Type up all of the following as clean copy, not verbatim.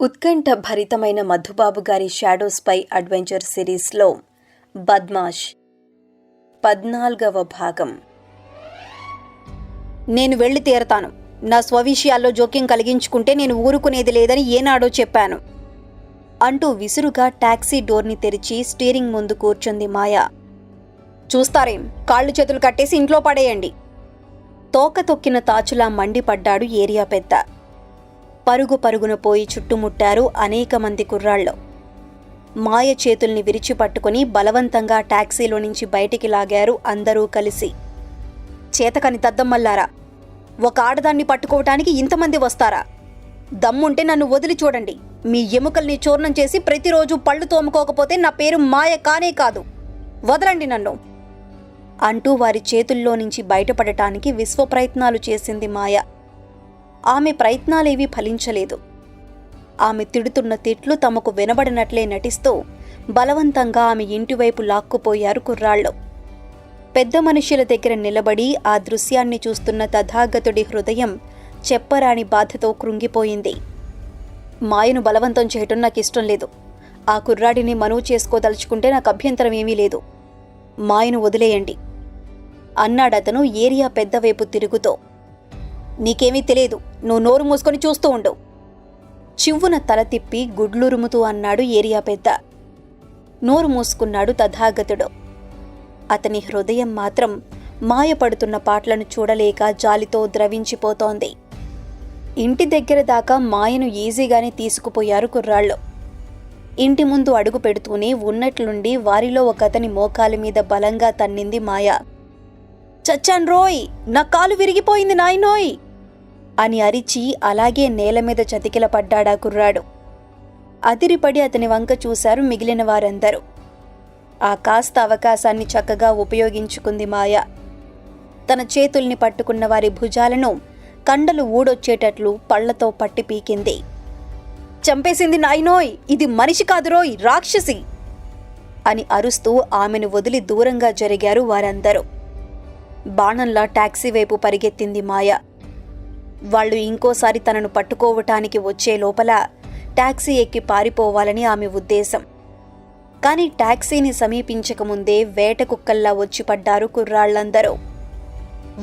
ఉత్కంఠ భరితమైన మధుబాబు గారి shadow spy adventure సిరీస్లో బద్మాష్ 14వ భాగం. నేను వెళ్ళి తీరతాను. నా స్వవిషయాల్లో జోక్యం కలిగించుకుంటే నేను ఊరుకునేది లేదని ఏనాడో చెప్పాను అంటూ విసురుగా టాక్సీ డోర్ని తెరిచి స్టీరింగ్ ముందు కూర్చుంది మాయ. చూస్తారేం, కాళ్ళు చేతులు కట్టేసి ఇంట్లో పడేయండి. తోక తొక్కిన తాచులా మండిపడ్డాడు ఏరియా పెద్ద. పరుగు పరుగున పోయి చుట్టుముట్టారు అనేక మంది కుర్రాళ్ళు. మాయ చేతుల్ని విరిచిపట్టుకుని బలవంతంగా టాక్సీలో నుంచి బయటికి లాగారు అందరూ కలిసి. చేతకని దద్దమ్మల్లారా, ఒక ఆడదాన్ని పట్టుకోవటానికి ఇంతమంది వస్తారా? దమ్ముంటే నన్ను వదిలి చూడండి. మీ ఎముకల్ని చూర్ణం చేసి ప్రతిరోజు పళ్ళు తోముకోకపోతే నా పేరు మాయ కానే కాదు. వదలండి నన్ను అంటూ వారి చేతుల్లో నుంచి బయటపడటానికి విశ్వప్రయత్నాలు చేసింది మాయ. ఆమె ప్రయత్నాలేవీ ఫలించలేదు. ఆమె తిడుతున్న తిట్లు తమకు వినబడినట్లే నటిస్తూ బలవంతంగా ఆమె ఇంటివైపు లాక్కుపోయారు కుర్రాళ్ళు. పెద్ద మనుష్యుల దగ్గర నిలబడి ఆ దృశ్యాన్ని చూస్తున్న తథాగతుడి హృదయం చెప్పరాని బాధతో కృంగిపోయింది. మాయను బలవంతం చేయటం నాకిష్టం లేదు. ఆ కుర్రాడిని మనువు చేసుకోదలుచుకుంటే నాకు అభ్యంతరం ఏమీ లేదు. మాయను వదిలేయండి అన్నాడతను ఏరియా పెద్దవైపు తిరుగుతూ. నీకేమీ తెలియదు, నువ్వు నోరు మూసుకొని చూస్తూ ఉండు. చివ్వున తల తిప్పి గుడ్లురుముతూ అన్నాడు ఏరియా పెద్ద. నోరు మూసుకున్నాడు తథాగతుడు. అతని హృదయం మాత్రం మాయపడుతున్న పాటలను చూడలేక జాలితో ద్రవించిపోతోంది. ఇంటి దగ్గర దాకా మాయను ఈజీగానే తీసుకుపోయారు కుర్రాళ్ళు. ఇంటి ముందు అడుగు పెడుతూనే ఉన్నట్లుండి వారిలో ఒకతని మోకాలి మీద బలంగా తన్నింది మాయ. చచ్చాన్ రోయ్, నా కాలు విరిగిపోయింది నాయనోయ్ అని అరిచి అలాగే నేల మీద చతికిల పడ్డాడా కుర్రాడు. అదిరిపడి అతని వంక చూశారు మిగిలిన వారందరూ. ఆ కాస్త అవకాశాన్ని చక్కగా ఉపయోగించుకుంది మాయ. తన చేతుల్ని పట్టుకున్న వారి భుజాలను కండలు ఊడొచ్చేటట్లు పళ్లతో పట్టి పీకింది. చంపేసింది నాయనోయ్, ఇది మనిషి కాదురోయ్, రాక్షసి అని అరుస్తూ ఆమెను వదిలి దూరంగా జరిగారు వారందరూ. బాణంలా టాక్సీ వైపు పరిగెత్తింది మాయ. వాళ్లు ఇంకోసారి తనను పట్టుకోవటానికి వచ్చే లోపల టాక్సీ ఎక్కి పారిపోవాలని ఆమె ఉద్దేశం. కాని టాక్సీని సమీపించకముందే వేట కుక్కల్లా వచ్చి పడ్డారు కుర్రాళ్లందరూ.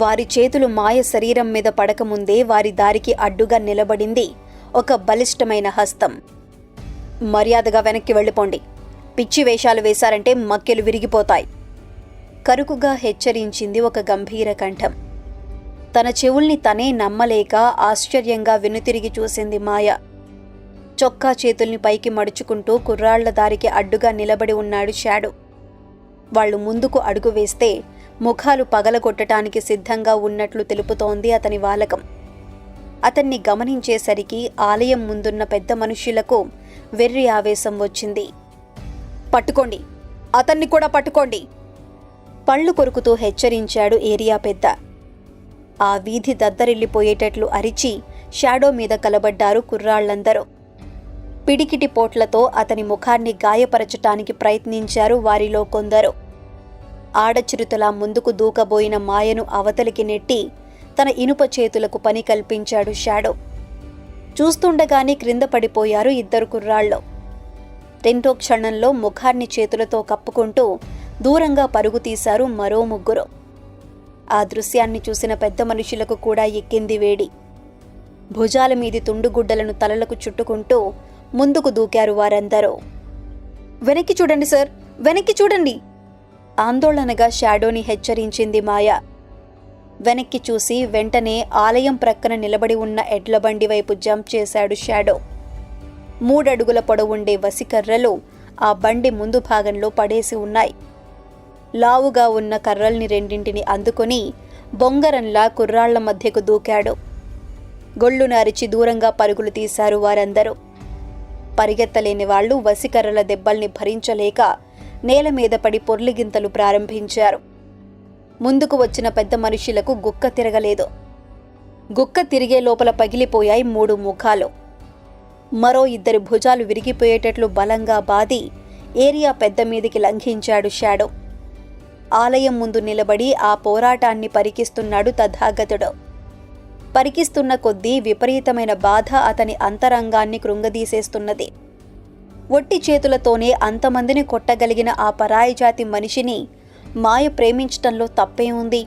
వారి చేతులు మాయ శరీరం మీద పడకముందే వారి దారికి అడ్డుగా నిలబడింది ఒక బలిష్టమైన హస్తం. మర్యాదగా వెనక్కి వెళ్ళిపోండి. పిచ్చి వేషాలు వేశారంటే మక్కెలు విరిగిపోతాయి కరుకుగా హెచ్చరించింది ఒక గంభీర కంఠం. తన చెవుల్ని తనే నమ్మలేక ఆశ్చర్యంగా వెనుతిరిగి చూసింది మాయ. చొక్కా చేతుల్ని పైకి మడుచుకుంటూ కుర్రాళ్ల దారికి అడ్డుగా నిలబడి ఉన్నాడు షాడో. వాళ్లు ముందుకు అడుగు వేస్తే ముఖాలు పగలగొట్టడానికి సిద్ధంగా ఉన్నట్లు తెలుపుతోంది అతని వాలకం. అతన్ని గమనించేసరికి ఆలయం ముందున్న పెద్ద మనుష్యులకు వెర్రి ఆవేశం వచ్చింది. పట్టుకోండి, అతన్ని కూడా పట్టుకోండి పళ్ళు కొరుకుతూ హెచ్చరించాడు ఏరియా పెద్ద. ఆ వీధి దద్దరిల్లిపోయేటట్లు అరిచి షాడో మీద కలబడ్డారు కుర్రాళ్లందరూ. పిడికిటి పోట్లతో అతని ముఖాన్ని గాయపరచటానికి ప్రయత్నించారు వారిలో కొందరు. ఆడచిరుతలా ముందుకు దూకబోయిన మాయను అవతలికి నెట్టి తన ఇనుప చేతులకు పని కల్పించాడు షాడో. చూస్తుండగానే క్రింద పడిపోయారు ఇద్దరు కుర్రాళ్ళు. రెండో క్షణంలో ముఖాన్ని చేతులతో కప్పుకుంటూ దూరంగా పరుగు తీశారు మరో ముగ్గురు. ఆ దృశ్యాన్ని చూసిన పెద్ద మనుషులకు కూడా ఎక్కింది వేడి. భుజాల మీది తుండుగుడ్డలను తలలకు చుట్టుకుంటూ ముందుకు దూకారు వారందరూ. వెనక్కి చూడండి సార్, వెనక్కి చూడండి ఆందోళనగా షాడోని హెచ్చరించింది మాయ. వెనక్కి చూసి వెంటనే ఆలయం ప్రక్కన నిలబడి ఉన్న ఎడ్లబండి వైపు జంప్ చేశాడు షాడో. 3 అడుగుల పొడవుండే వసికర్రలు ఆ బండి ముందు భాగంలో పడేసి ఉన్నాయి. లావుగా ఉన్న కర్రల్ని రెండింటిని అందుకొని బొంగరంలా కుర్రాళ్ల మధ్యకు దూకాడు. గొళ్ళున అరిచి దూరంగా పరుగులు తీశారు వారందరూ. పరిగెత్తలేని వాళ్లు వసికర్రల దెబ్బల్ని భరించలేక నేల మీద పడి పొర్లిగింతలు ప్రారంభించారు. ముందుకు వచ్చిన పెద్ద మనుషులకు గుక్క తిరగలేదు. గుక్క తిరిగే లోపల పగిలిపోయాయి 3 ముఖాలు. మరో 2 భుజాలు విరిగిపోయేటట్లు బలంగా బాది ఏరియా పెద్ద మీదికి లంఘించాడు షాడో. ఆలయం ముందు నిలబడి ఆ పోరాటాన్ని పరికిస్తున్నాడు తథాగతుడు. పరికిస్తున్న కొద్దీ విపరీతమైన బాధ అతని అంతరంగాన్ని కృంగదీసేస్తున్నది. ఒట్టి చేతులతోనే అంతమందిని కొట్టగలిగిన ఆ పరాయి జాతి మనిషిని మాయ ప్రేమించటంలో తప్పే ఉంది?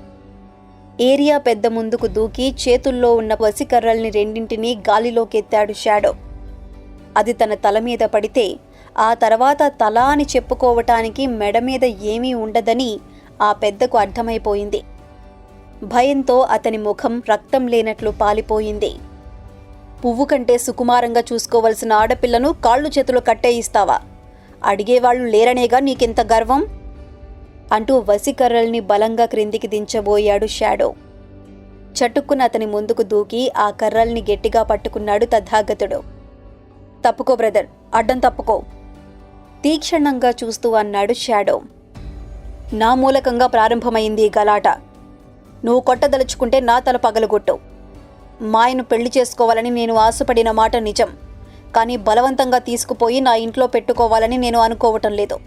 ఏరియా పెద్ద ముందుకు దూకి చేతుల్లో ఉన్న వసికర్రల్ని రెండింటినీ గాలిలోకెత్తాడు షాడో. అది తన తల మీద పడితే ఆ తర్వాత తల అని చెప్పుకోవటానికి మెడ మీద ఏమీ ఉండదని ఆ పెద్దకు అర్థమైపోయింది. భయంతో అతని ముఖం రక్తం లేనట్లు పాలిపోయింది. పువ్వు కంటే సుకుమారంగా చూసుకోవలసిన ఆడపిల్లను కాళ్ళు చేతులు కట్టేయిస్తావా? అడిగేవాళ్లు లేరనేగా నీకింత గర్వం? అంటూ వసికర్రల్ని బలంగా క్రిందికి దించబోయాడు షాడో. చటుక్కున అతని ముందుకు దూకి ఆ కర్రల్ని గట్టిగా పట్టుకున్నాడు తథాగతుడు. తప్పుకో బ్రదర్, అడ్డం తప్పుకో, తీక్షణంగా చూస్తూ అన్నాడు షాడో. నా మూలకంగా ప్రారంభమైంది ఈ గలాట. నువ్వు కొట్టదలుచుకుంటే నా తల పగలగొట్టు. మాయను పెళ్లి చేసుకోవాలని నేను ఆశపడిన మాట నిజం, కానీ బలవంతంగా తీసుకుపోయి నా ఇంట్లో పెట్టుకోవాలని నేను అనుకోవటం లేదు.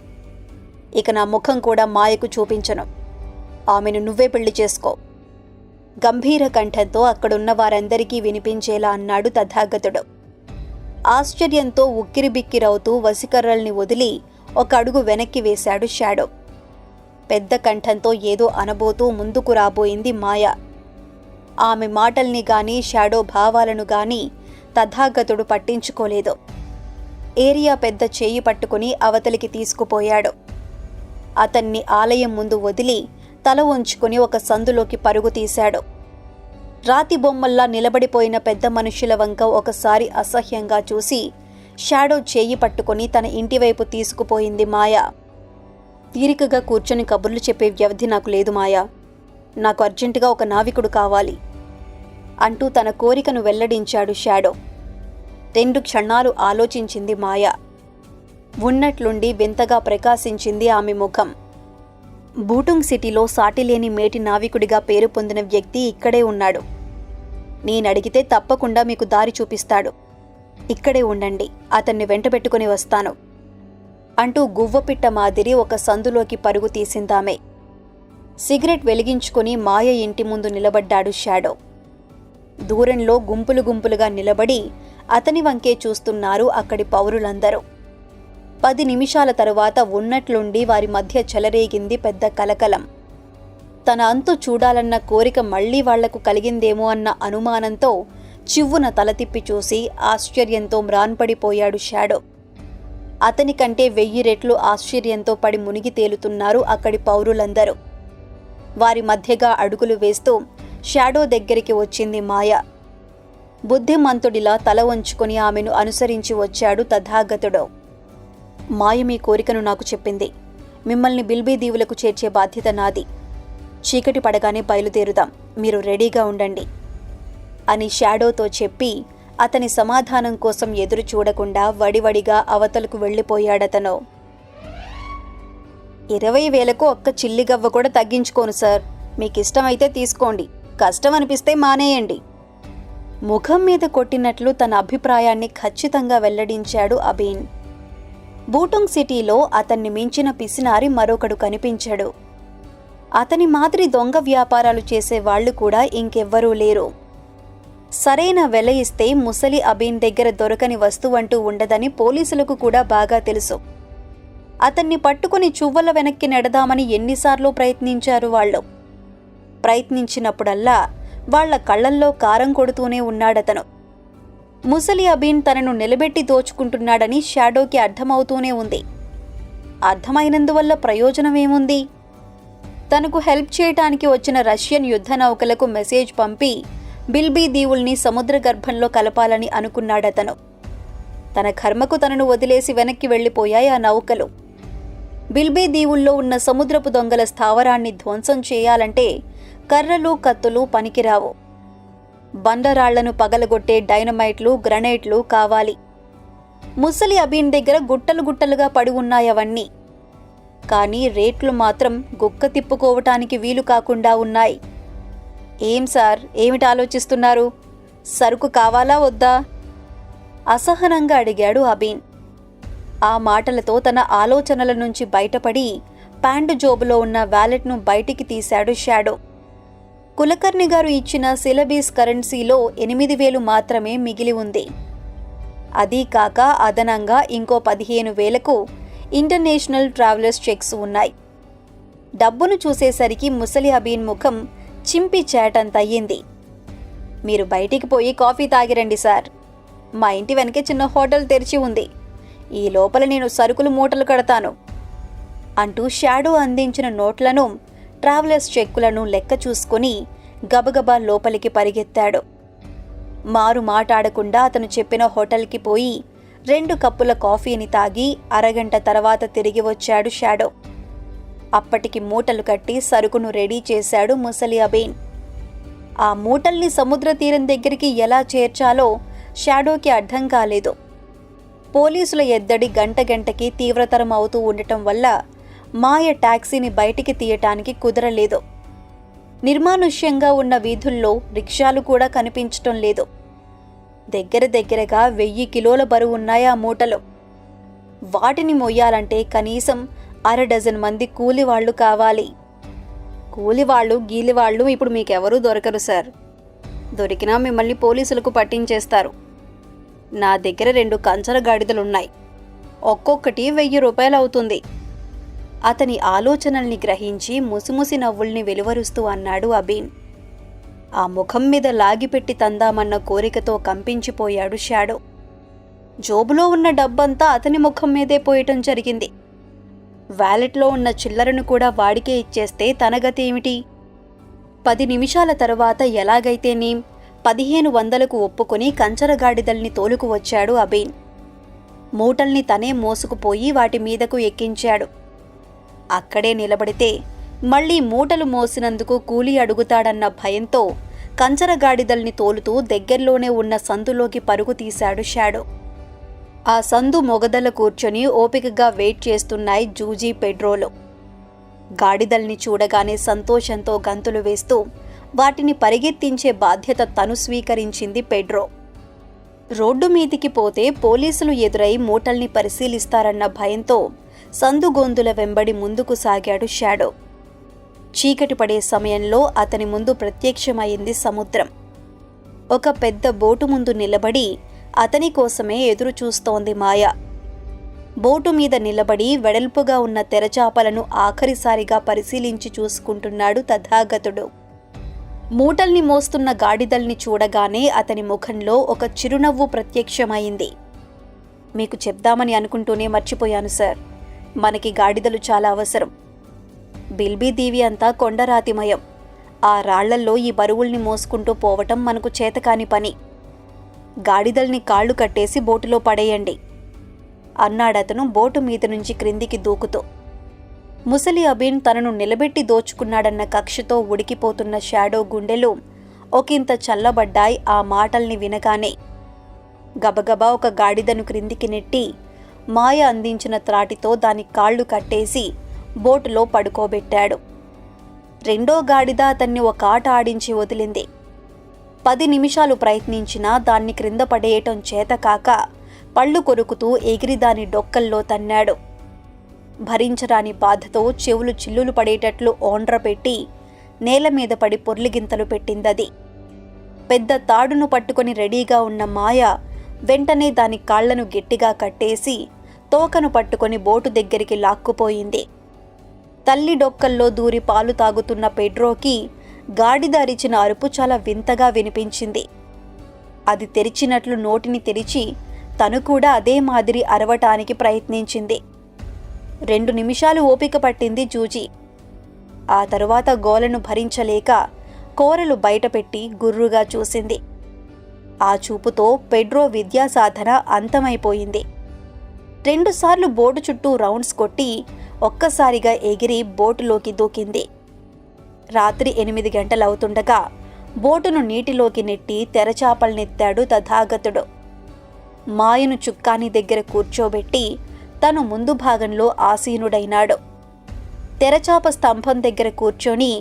ఇక నా ముఖం కూడా మాయకు చూపించను. ఆమెను నువ్వే పెళ్లి చేసుకో. గంభీర కంఠంతో అక్కడున్న వారందరికీ వినిపించేలా అన్నాడు తథాగతుడు. ఆశ్చర్యంతో ఉక్కిరిబిక్కిరవుతూ వసికర్రల్ని వదిలి ఒక అడుగు వెనక్కి వేశాడు షాడో. పెద్ద కంఠంతో ఏదో అనబోతూ ముందుకు రాబోయింది మాయ. ఆమె మాటల్ని గాని షాడో భావాలను గాని తథాగతుడు పట్టించుకోలేదు. ఏరియా పెద్ద చేయి పట్టుకుని అవతలికి తీసుకుపోయాడు. అతన్ని ఆలయం ముందు వదిలి తల ఉంచుకుని ఒక సందులోకి పరుగు తీశాడు. రాతి బొమ్మల్లా నిలబడిపోయిన పెద్ద మనుషుల వంక ఒకసారి అసహ్యంగా చూసి షాడో చేయి పట్టుకుని తన ఇంటివైపు తీసుకుపోయింది మాయ. తీరికగా కూర్చొని కబుర్లు చెప్పే వ్యవధి నాకు లేదు మాయా. నాకు అర్జెంటుగా ఒక నావికుడు కావాలి అంటూ తన కోరికను వెల్లడించాడు షాడో. 2 క్షణాలు ఆలోచించింది మాయ. ఉన్నట్లుండి వింతగా ప్రకాశించింది ఆమె ముఖం. బూటుంగ్ సిటీలో సాటిలేని మేటి నావికుడిగా పేరు పొందిన వ్యక్తి ఇక్కడే ఉన్నాడు. నేనడిగితే తప్పకుండా మీకు దారి చూపిస్తాడు. ఇక్కడే ఉండండి, అతన్ని వెంటబెట్టుకుని వస్తాను అంటూ గువ్వపిట్ట మాదిరి ఒక సందులోకి పరుగు తీసిందామె. సిగరెట్ వెలిగించుకుని మాయ ఇంటి ముందు నిలబడ్డాడు షాడో. దూరంలో గుంపులు గుంపులుగా నిలబడి అతని వంకే చూస్తున్నారు అక్కడి పౌరులందరూ. 10 నిమిషాల తరువాత ఉన్నట్లుండి వారి మధ్య చెలరేగింది పెద్ద కలకలం. తన అంతు చూడాలన్న కోరిక మళ్లీ వాళ్లకు కలిగిందేమో అన్న అనుమానంతో చివ్వున తల తిప్పి చూసి ఆశ్చర్యంతో మ్రాన్పడిపోయాడు షాడో. అతని కంటే 1000 రెట్లు ఆశ్చర్యంతో పడి మునిగి తేలుతున్నారు అక్కడి పౌరులందరూ. వారి మధ్యగా అడుగులు వేస్తూ షాడో దగ్గరికి వచ్చింది మాయ. బుద్ధిమంతుడిలా తల వంచుకొని ఆమెను అనుసరించి వచ్చాడు తథాగతుడు. మాయ మీ కోరికను నాకు చెప్పింది. మిమ్మల్ని బిల్బీ దీవులకు చేర్చే బాధ్యత నాది. చీకటి పడగానే బయలుదేరుదాం, మీరు రెడీగా ఉండండి అని షాడోతో చెప్పి అతని సమాధానం కోసం ఎదురు చూడకుండా వడివడిగా అవతలకు వెళ్ళిపోయాడతను. 20,000కు ఒక్క చిల్లిగవ్వ కూడా తగ్గించుకోను సార్. మీకిష్టమైతే తీసుకోండి, కష్టం అనిపిస్తే మానేయండి. ముఖం మీద కొట్టినట్లు తన అభిప్రాయాన్ని ఖచ్చితంగా వెల్లడించాడు అబీన్. బూటుంగ్ సిటీలో అతన్ని మించిన పిసినారి మరొకడు కనిపించాడు. అతని మాదిరి దొంగ వ్యాపారాలు చేసేవాళ్లు కూడా ఇంకెవ్వరూ లేరు. సరైన వెల ఇస్తే ముసలి అబీన్ దగ్గర దొరకని వస్తువంటూ ఉండదని పోలీసులకు కూడా బాగా తెలుసు. అతన్ని పట్టుకుని చువ్వల వెనక్కి నెడదామని ఎన్నిసార్లు ప్రయత్నించారు వాళ్ళు. ప్రయత్నించినప్పుడల్లా వాళ్ల కళ్లల్లో కారం కొడుతూనే ఉన్నాడతను. ముసలి అబీన్ తనను నిలబెట్టి దోచుకుంటున్నాడని షాడోకి అర్థమవుతూనే ఉంది. అర్థమైనందువల్ల ప్రయోజనమేముంది? తనకు హెల్ప్ చేయటానికి వచ్చిన రష్యన్ యుద్ధ నౌకలకు మెసేజ్ పంపి బిల్బీ దీవుల్ని సముద్ర గర్భంలో కలపాలని అనుకున్నాడతను. తన కర్మకు తనను వదిలేసి వెనక్కి వెళ్లిపోయాయి ఆ నౌకలు. బిల్బీ దీవుల్లో ఉన్న సముద్రపు దొంగల స్థావరాన్ని ధ్వంసం చేయాలంటే కర్రలు కత్తులు పనికిరావు. బండరాళ్లను పగలగొట్టే డైనమైట్లు గ్రనైట్లు కావాలి. ముసలి అబీన్ దగ్గర గుట్టలు గుట్టలుగా పడి ఉన్నాయవన్నీ. కానీ రేట్లు మాత్రం గుక్క తిప్పుకోవటానికి వీలు కాకుండా ఉన్నాయి. ఏం సార్, ఏమిటి ఆలోచిస్తున్నారు? సరుకు కావాలా వద్దా? అసహనంగా అడిగాడు అబీన్. ఆ మాటలతో తన ఆలోచనల నుంచి బయటపడి ప్యాంటు జోబులో ఉన్న వ్యాలెట్ను బయటికి తీశాడు షాడో. కులకర్ణి గారు ఇచ్చిన సిలబీస్ కరెన్సీలో 8,000 మాత్రమే మిగిలి ఉంది. అదీ కాక అదనంగా ఇంకో 15,000కు ఇంటర్నేషనల్ ట్రావెలర్స్ చెక్స్ ఉన్నాయి. డబ్బును చూసేసరికి ముసలి అబీన్ ముఖం చింపి చేటంతయ్యింది. మీరు బయటికి పోయి కాఫీ తాగిరండి సార్. మా ఇంటి వెనకే చిన్న హోటల్ తెరిచి ఉంది. ఈ లోపల నేను సరుకులు మూటలు కడతాను అంటూ షాడో అందించిన నోట్లను, ట్రావెలర్స్ చెక్కులను లెక్క చూసుకుని గబగబా లోపలికి పరిగెత్తాడు. మారు మాట్లాడకుండా అతను చెప్పిన హోటల్కి పోయి 2 కప్పుల కాఫీని తాగి అరగంట తర్వాత తిరిగి వచ్చాడు షాడో. అప్పటికి మూటలు కట్టి సరుకును రెడీ చేశాడు ముసలి అబీన్. ఆ మూటల్ని సముద్ర తీరం దగ్గరికి ఎలా చేర్చాలో షాడోకి అర్థం కాలేదు. పోలీసుల ఎద్దడి గంటకి తీవ్రతరం అవుతూ ఉండటం వల్ల మాయ టాక్సీని బయటికి తీయటానికి కుదరలేదు. నిర్మానుష్యంగా ఉన్న వీధుల్లో రిక్షాలు కూడా కనిపించటం లేదు. దగ్గరగా 1000 కిలోల బరువున్నాయి ఆ మూటలు. వాటిని మొయ్యాలంటే కనీసం 1/2 డజన్ మంది కూలివాళ్లు కావాలి. కూలివాళ్లు గీలివాళ్లు ఇప్పుడు మీకెవరూ దొరకరు సార్. దొరికినా మిమ్మల్ని పోలీసులకు పట్టించేస్తారు. నా దగ్గర 2 కంచర గాడిదలున్నాయి. ఒక్కొక్కటి 1000 రూపాయలు అవుతుంది. అతని ఆలోచనల్ని గ్రహించి ముసిముసి నవ్వుల్ని వెలువరుస్తూ అన్నాడు అబీన్. ఆ ముఖం మీద లాగిపెట్టి తందామన్న కోరికతో కంపించిపోయాడు షాడో. జోబులో ఉన్న డబ్బంతా అతని ముఖం మీదే పోయటం జరిగింది. వ్యాలెట్లో ఉన్న చిల్లరను కూడా వాడికే ఇచ్చేస్తే తన గతి ఏమిటి? 10 నిమిషాల తరువాత ఎలాగైతేనేం 1500కు ఒప్పుకొని కంచరగాడిదల్ని తోలుకు వచ్చాడు అబీన్. మూటల్ని తనే మోసుకుపోయి వాటి మీదకు ఎక్కించాడు. అక్కడే నిలబడితే మళ్లీ మూటలు మోసినందుకు కూలీ అడుగుతాడన్న భయంతో కంచరగాడిదల్ని తోలుతూ దగ్గర్లోనే ఉన్న సందులోకి పరుగు తీశాడు షాడో. ఆ సందు మొగదల కూర్చొని ఓపికగా వెయిట్ చేస్తున్నాయి జూజీ, పెడ్రోలు. గాడిదల్ని చూడగానే సంతోషంతో గంతులు వేస్తూ వాటిని పరిగెత్తించే బాధ్యత తను స్వీకరించింది పెడ్రో. రోడ్డు మీదికి పోతే పోలీసులు ఎదురై మూటల్ని పరిశీలిస్తారన్న భయంతో సందుగొందుల వెంబడి ముందుకు సాగాడు షాడో. చీకటి పడే సమయంలో అతని ముందు ప్రత్యక్షమైంది సముద్రం. ఒక పెద్ద బోటు ముందు నిలబడి అతని కోసమే ఎదురు చూస్తోంది మాయ. బోటు మీద నిలబడి వెడల్పుగా ఉన్న తెరచాపలను ఆఖరిసారిగా పరిశీలించి చూసుకుంటున్నాడు తథాగతుడు. మూటల్ని మోస్తున్న గాడిదల్ని చూడగానే అతని ముఖంలో ఒక చిరునవ్వు ప్రత్యక్షమైంది. మీకు చెప్దామని అనుకుంటూనే మర్చిపోయాను సార్. మనకి గాడిదలు చాలా అవసరం. బిల్బీ దీవి అంతా కొండరాతిమయం. ఆ రాళ్లల్లో ఈ బరువుల్ని మోసుకుంటూ పోవటం మనకు చేతకాని పని. గాడిదల్ని కాళ్లు కట్టేసి బోటులో పడేయండి అన్నాడతను బోటు మీద నుంచి క్రిందికి దూకుతూ. ముసలి అబీన్ తనను నిలబెట్టి దోచుకున్నాడన్న కక్షతో ఉడికిపోతున్న షాడో గుండెలు ఒకంత చల్లబడ్డాయి ఆ మాటల్ని వినగానే. గబగబా ఒక గాడిదను క్రిందికి నెట్టి మాయ అందించిన త్రాటితో దాని కాళ్లు కట్టేసి బోటులో పడుకోబెట్టాడు. రెండో గాడిద అతన్ని ఒక ఆట ఆడించి వదిలింది. 10 నిమిషాలు ప్రయత్నించినా దాన్ని క్రింద పడేయటం చేతకాక పళ్ళు కొరుకుతూ ఎగిరి దాని డొక్కల్లో తన్నాడు. భరించరాని బాధతో చెవులు చిల్లులు పడేటట్లు ఓండ్ర పెట్టి నేల మీద పడి పొర్లిగింతలు పెట్టిందది. పెద్ద తాడును పట్టుకొని రెడీగా ఉన్న మాయ వెంటనే దాని కాళ్లను గట్టిగా కట్టేసి తోకను పట్టుకొని బోటు దగ్గరికి లాక్కుపోయింది. తల్లి డొక్కల్లో దూరి పాలు తాగుతున్న పెడ్రోకి గాడిద అరిచిన అరుపు చాలా వింతగా వినిపించింది. అది తెరిచినట్లు నోటిని తెరిచి తను కూడా అదే మాదిరి అరవటానికి ప్రయత్నించింది. 2 నిమిషాలు ఓపిక పట్టింది జూజీ. ఆ తరువాత గోలను భరించలేక కోరలు బయటపెట్టి గుర్రుగా చూసింది. ఆ చూపుతో పెడ్రో విద్యా సాధన అంతమైపోయింది. 2 సార్లు బోటు చుట్టూ రౌండ్స్ కొట్టి ఒక్కసారిగా ఎగిరి బోటులోకి దూకింది. రాత్రి 8 గంటలవుతుండగా బోటును నీటిలోకి నెట్టి తెరచాపల్నెత్తాడు తథాగతుడు. మాయను చుక్కాని దగ్గర కూర్చోబెట్టి తను ముందు భాగంలో ఆసీనుడైనాడు. తెరచాప స్తంభం దగ్గర కూర్చొని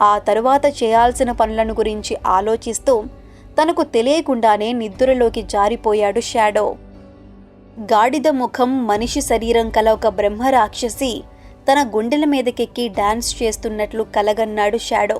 ఆ తరువాత చేయాల్సిన పనులను గురించి ఆలోచిస్తూ తనకు తెలియకుండానే నిద్రలోకి జారిపోయాడు షాడో. గాడిద ముఖం మనిషి శరీరం కల ఒక బ్రహ్మరాక్షసి తన గుండెల మీదకెక్కి డాన్స్ చేస్తున్నట్లు కలగన్నాడు షాడో.